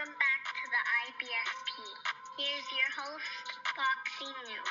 Welcome back to the IBSP. Here's your host, Foxy New.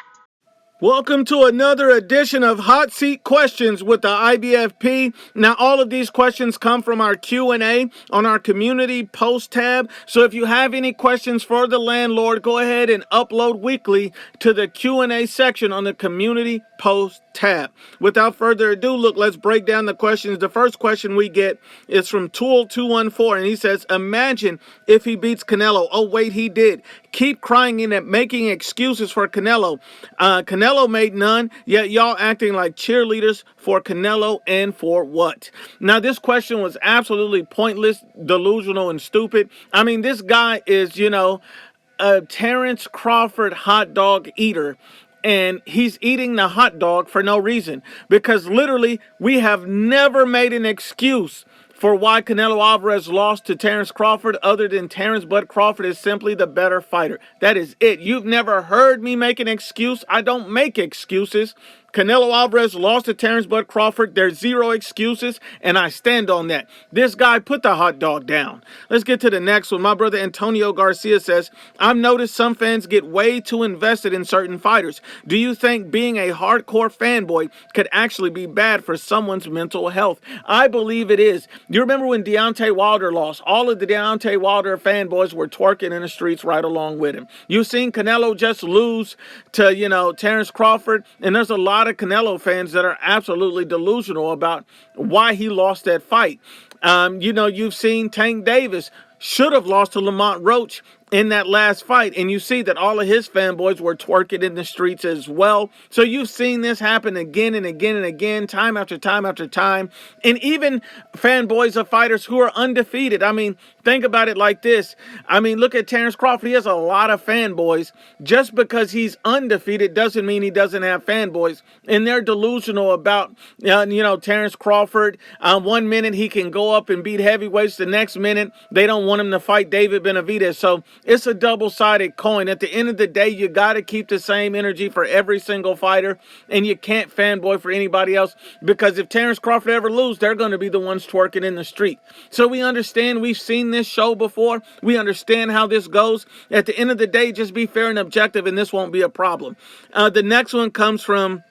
Welcome to another edition of Hot Seat Questions with the IBFP. Now, all of these questions come from our Q&A on our community post tab. So if you have any questions for the landlord, go ahead and upload weekly to the Q&A section on the community post tab. Without further ado, let's break down the questions. The first question we get is from Tool214, and he says, imagine if he beats Canelo. Oh, wait, he did. Keep crying in it, making excuses for Canelo. Canelo made none, yet y'all acting like cheerleaders for Canelo, and for what? Now, this question was absolutely pointless, delusional, and stupid. I mean, this guy is, a Terrence Crawford hot dog eater. And he's eating the hot dog for no reason. Because literally, we have never made an excuse for why Canelo Alvarez lost to Terrence Crawford other than Terrence Bud Crawford is simply the better fighter. That is it. You've never heard me make an excuse. I don't make excuses. Canelo Alvarez lost to Terrence Bud Crawford. There's zero excuses, and I stand on that. This guy put the hot dog down. Let's get to the next one. My brother Antonio Garcia says, I've noticed some fans get way too invested in certain fighters. Do you think being a hardcore fanboy could actually be bad for someone's mental health? I believe it is. You remember when Deontay Wilder lost? All of the Deontay Wilder fanboys were twerking in the streets right along with him. You've seen Canelo just lose to, Terrence Crawford, and there's a lot of Canelo fans that are absolutely delusional about why he lost that fight. You've seen Tank Davis should have lost to Lamont Roach in that last fight, and you see that all of his fanboys were twerking in the streets as well. So you've seen this happen again and again and again, time after time after time, and even fanboys of fighters who are undefeated. I mean, think about it like this. I mean, look at Terrence Crawford. He has a lot of fanboys. Just because he's undefeated doesn't mean he doesn't have fanboys, and they're delusional about, Terrence Crawford. 1 minute he can go up and beat heavyweights. The next minute they don't want him to fight David Benavidez. So it's a double-sided coin. At the end of the day, you got to keep the same energy for every single fighter, and you can't fanboy for anybody else, because if Terrence Crawford ever loses, they're going to be the ones twerking in the street. So we understand. We've seen this show before. We understand how this goes. At the end of the day, just be fair and objective, and this won't be a problem. The next one comes from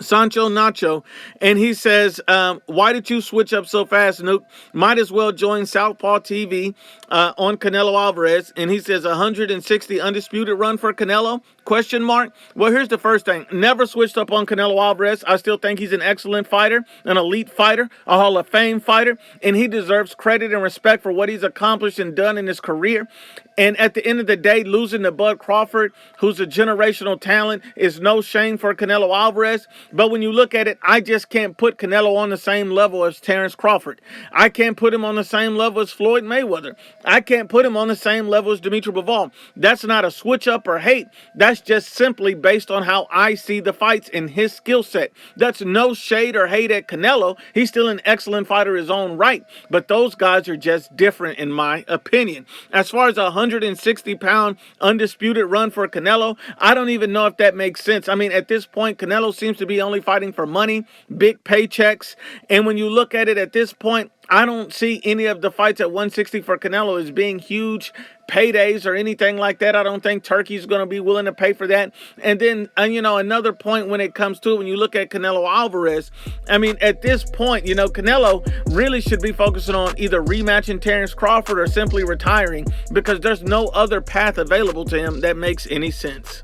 Sancho Nacho, and he says, why did you switch up so fast, Nuke? Might as well join Southpaw TV on Canelo Alvarez. And he says 160 undisputed run for Canelo? Question mark. Well, here's the first thing. Never switched up on Canelo Alvarez. I still think he's an excellent fighter, an elite fighter, a Hall of Fame fighter, and he deserves credit and respect for what he's accomplished and done in his career. And at the end of the day, losing to Bud Crawford, who's a generational talent, is no shame for Canelo Alvarez. But when you look at it, I just can't put Canelo on the same level as Terrence Crawford. I can't put him on the same level as Floyd Mayweather. I can't put him on the same level as Dimitri Bivol. That's not a switch up or hate. That's just simply based on how I see the fights and his skill set. That's no shade or hate at Canelo. He's still an excellent fighter in his own right. But those guys are just different in my opinion. As far as 160-pound undisputed run for Canelo, I don't even know if that makes sense. I mean, at this point, Canelo seems to be only fighting for money, big paychecks. And when you look at it at this point, I don't see any of the fights at 160 for Canelo as being huge paydays or anything like that. I don't think Turkey's going to be willing to pay for that. And then, another point when it comes to it, when you look at Canelo Alvarez, I mean, at this point, Canelo really should be focusing on either rematching Terrence Crawford or simply retiring, because there's no other path available to him that makes any sense.